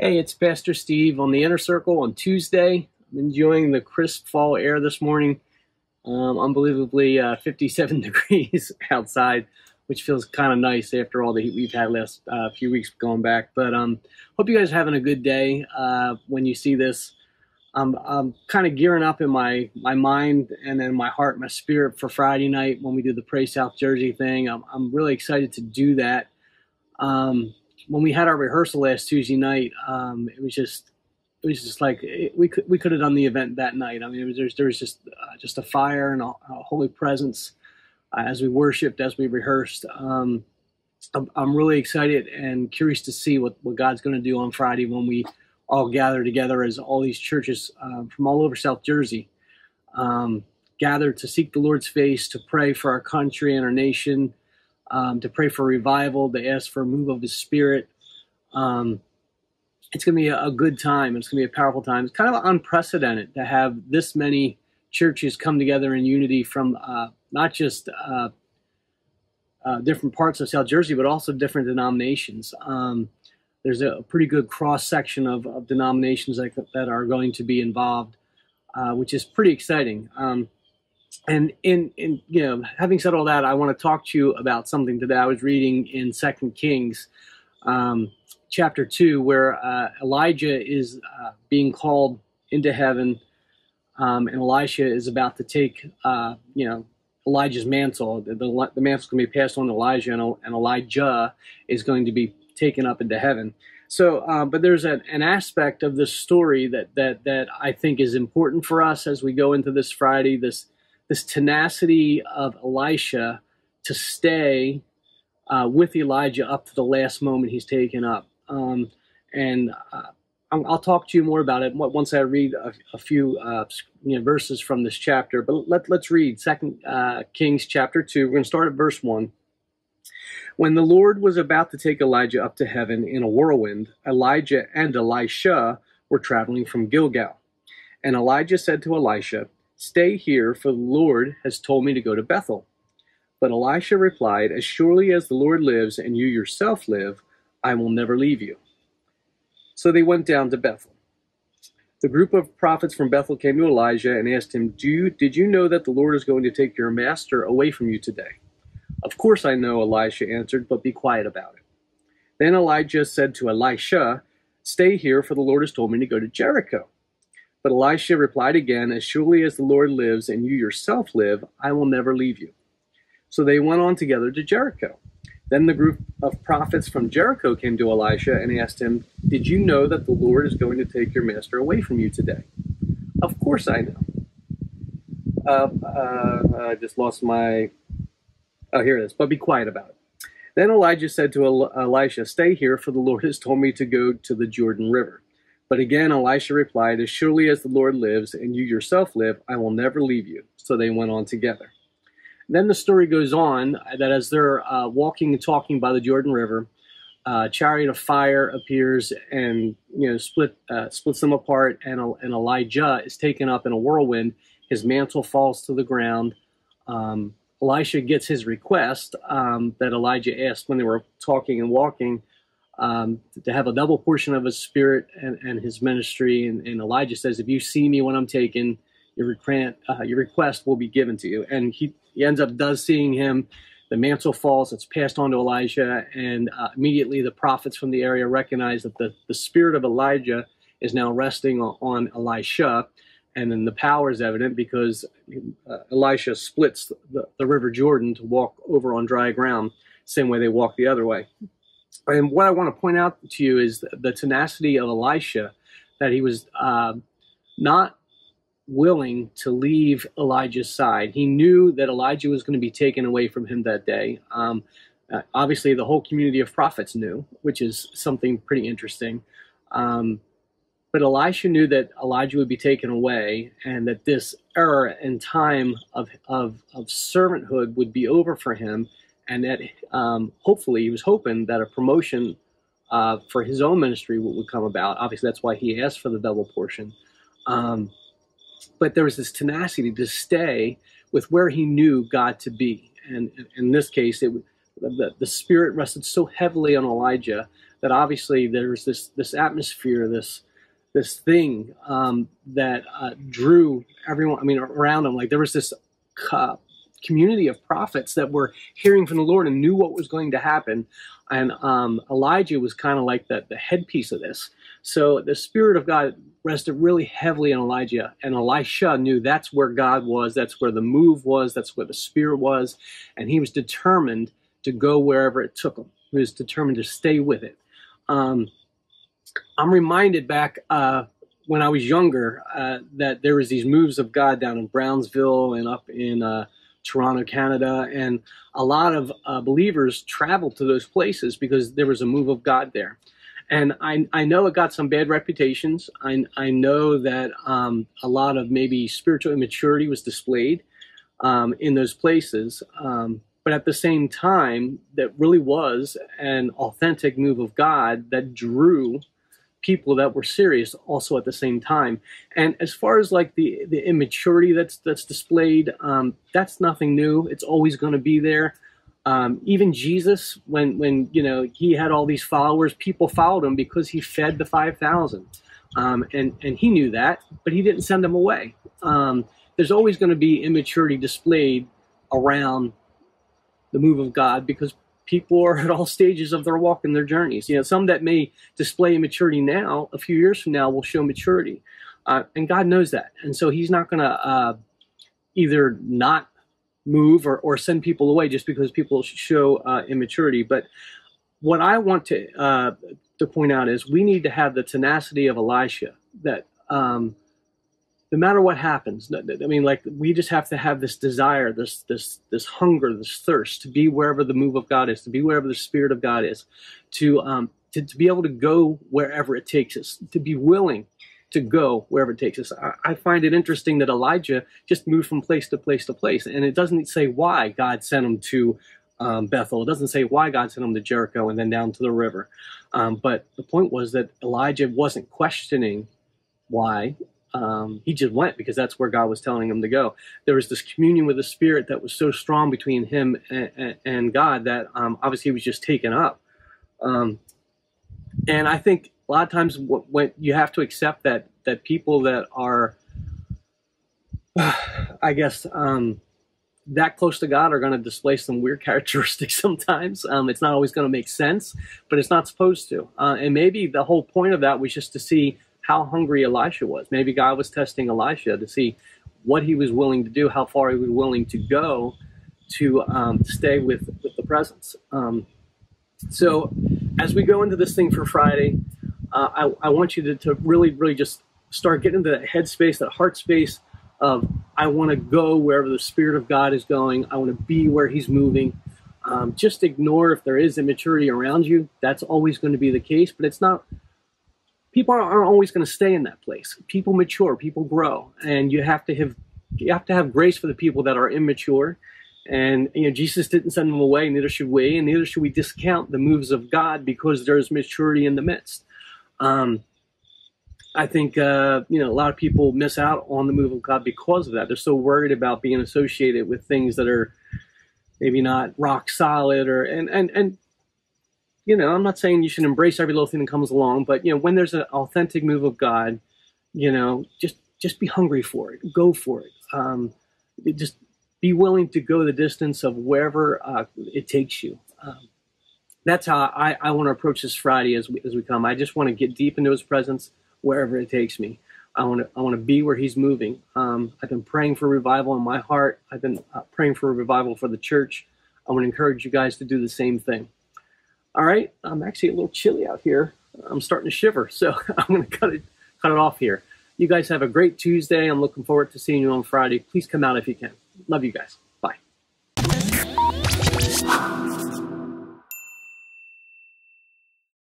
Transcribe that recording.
Hey, it's Pastor Steve on the Inner Circle on Tuesday. I'm enjoying the crisp fall air this morning. Unbelievably 57 degrees outside, which feels kind of nice after all the heat we've had last few weeks going back. But hope you guys are having a good day when you see this. I'm kind of gearing up in my mind and then my heart, my spirit for Friday night when we do the Pray South Jersey thing. I'm really excited to do that. When we had our rehearsal last Tuesday night, it was just like we could have done the event that night. I mean, there was just a fire and a holy presence as we worshipped, as we rehearsed. I'm really excited and curious to see what God's going to do on Friday when we all gather together as all these churches from all over South Jersey gather to seek the Lord's face, to pray for our country and our nation, to pray for revival, to ask for a move of His Spirit. It's going to be a good time. It's going to be a powerful time. It's kind of unprecedented to have this many churches come together in unity from not just different parts of South Jersey, but also different denominations. There's a pretty good cross-section of denominations that are going to be involved, which is pretty exciting. And having said all that, I want to talk to you about something today. I was reading in 2 Kings chapter 2, where Elijah is being called into heaven, and Elisha is about to take Elijah's mantle. The mantle's going to be passed on to Elijah, and Elijah is going to be taken up into heaven. So, but there's an aspect of this story that I think is important for us as we go into this Friday. This tenacity of Elisha to stay with Elijah up to the last moment he's taken up. I'll talk to you more about it once I read a few verses from this chapter. But let's read 2 Kings chapter 2. We're going to start at verse 1. When the Lord was about to take Elijah up to heaven in a whirlwind, Elijah and Elisha were traveling from Gilgal. And Elijah said to Elisha, "Stay here, for the Lord has told me to go to Bethel." But Elisha replied, "As surely as the Lord lives and you yourself live, I will never leave you." So they went down to Bethel. The group of prophets from Bethel came to Elijah and asked him, Did you know that the Lord is going to take your master away from you today?" "Of course I know," Elisha answered, "but be quiet about it." Then Elijah said to Elisha, "Stay here, for the Lord has told me to go to Jericho." But Elisha replied again, "As surely as the Lord lives and you yourself live, I will never leave you." So they went on together to Jericho. Then the group of prophets from Jericho came to Elisha and asked him, "Did you know that the Lord is going to take your master away from you today?" "Of course I know." I just lost my... Oh, here it is. "But be quiet about it." Then Elijah said to Elisha, "Stay here, for the Lord has told me to go to the Jordan River." But again Elisha replied, "As surely as the Lord lives and you yourself live, I will never leave you." So they went on together. Then the story goes on that as they're walking and talking by the Jordan River, a chariot of fire appears and splits them apart, and Elijah is taken up in a whirlwind. His mantle falls to the ground. Elisha gets his request that Elijah asked when they were talking and walking, to have a double portion of his spirit and his ministry. And Elijah says, "If you see me when I'm taken, your request will be given to you." And he ends up seeing him. The mantle falls, it's passed on to Elijah, and immediately the prophets from the area recognize that the spirit of Elijah is now resting on Elisha. And then the power is evident because Elisha splits the River Jordan to walk over on dry ground, same way they walk the other way. And what I want to point out to you is the tenacity of Elisha, that he was not willing to leave Elijah's side. He knew that Elijah was going to be taken away from him that day. Obviously, the whole community of prophets knew, which is something pretty interesting. But Elisha knew that Elijah would be taken away, and that this era and time of servanthood would be over for him, and that hopefully he was hoping that a promotion for his own ministry would come about. Obviously, that's why he asked for the double portion. But there was this tenacity to stay with where he knew God to be. And in this case, the Spirit rested so heavily on Elijah that obviously there's this atmosphere, this thing that drew everyone, I mean, around him. Like there was this community of prophets that were hearing from the Lord and knew what was going to happen. And Elijah was kind of like the headpiece of this. So the Spirit of God rested really heavily on Elijah, and Elisha knew that's where God was, that's where the move was, that's where the Spirit was, and he was determined to go wherever it took him. He was determined to stay with it. I'm reminded back when I was younger that there was these moves of God down in Brownsville and up in Toronto, Canada, and a lot of believers traveled to those places because there was a move of God there. And I know it got some bad reputations. I know that a lot of maybe spiritual immaturity was displayed in those places. But at the same time, that really was an authentic move of God that drew people that were serious also at the same time. And as far as like the immaturity that's displayed, that's nothing new. It's always going to be there. Even Jesus, when you know he had all these followers, people followed him because he fed the 5,000, and he knew that, but he didn't send them away. There's always going to be immaturity displayed around the move of God because people are at all stages of their walk and their journeys. You know, some that may display immaturity now, a few years from now, will show maturity, and God knows that, and so He's not going to either not move or send people away just because people show immaturity. But what I want to point out is we need to have the tenacity of Elisha, that no matter what happens, I mean, like we just have to have this desire, this hunger, this thirst to be wherever the move of God is, to be wherever the Spirit of God is, to be able to go wherever it takes us, to be willing to go wherever it takes us. I find it interesting that Elijah just moved from place to place to place, and it doesn't say why God sent him to Bethel. It doesn't say why God sent him to Jericho and then down to the river. But the point was that Elijah wasn't questioning why. He just went because that's where God was telling him to go. There was this communion with the Spirit that was so strong between him and God that obviously he was just taken up. And I think a lot of times when you have to accept that people that are, I guess, that close to God are going to display some weird characteristics sometimes. It's not always going to make sense, but it's not supposed to. And maybe the whole point of that was just to see how hungry Elisha was. Maybe God was testing Elisha to see what he was willing to do, how far he was willing to go to stay with the presence. So as we go into this thing for Friday, I want you to really, really just start getting into that headspace, that heart space of I want to go wherever the Spirit of God is going. I want to be where He's moving. Just ignore if there is immaturity around you. That's always going to be the case, but it's not. People aren't always going to stay in that place. People mature, people grow, and you have to have grace for the people that are immature. And you know, Jesus didn't send them away, neither should we, and neither should we discount the moves of God because there's maturity in the midst. I think a lot of people miss out on the move of God because of that. They're so worried about being associated with things that are maybe not rock solid, and you know, I'm not saying you should embrace every little thing that comes along, but you know, when there's an authentic move of God, you know, just be hungry for it, go for it. Just be willing to go the distance of wherever it takes you. That's how I want to approach this Friday as we come. I just want to get deep into His presence wherever it takes me. I want to be where He's moving. I've been praying for revival in my heart. I've been praying for a revival for the church. I want to encourage you guys to do the same thing. All right, I'm actually a little chilly out here. I'm starting to shiver, so I'm going to cut it off here. You guys have a great Tuesday. I'm looking forward to seeing you on Friday. Please come out if you can. Love you guys. Bye.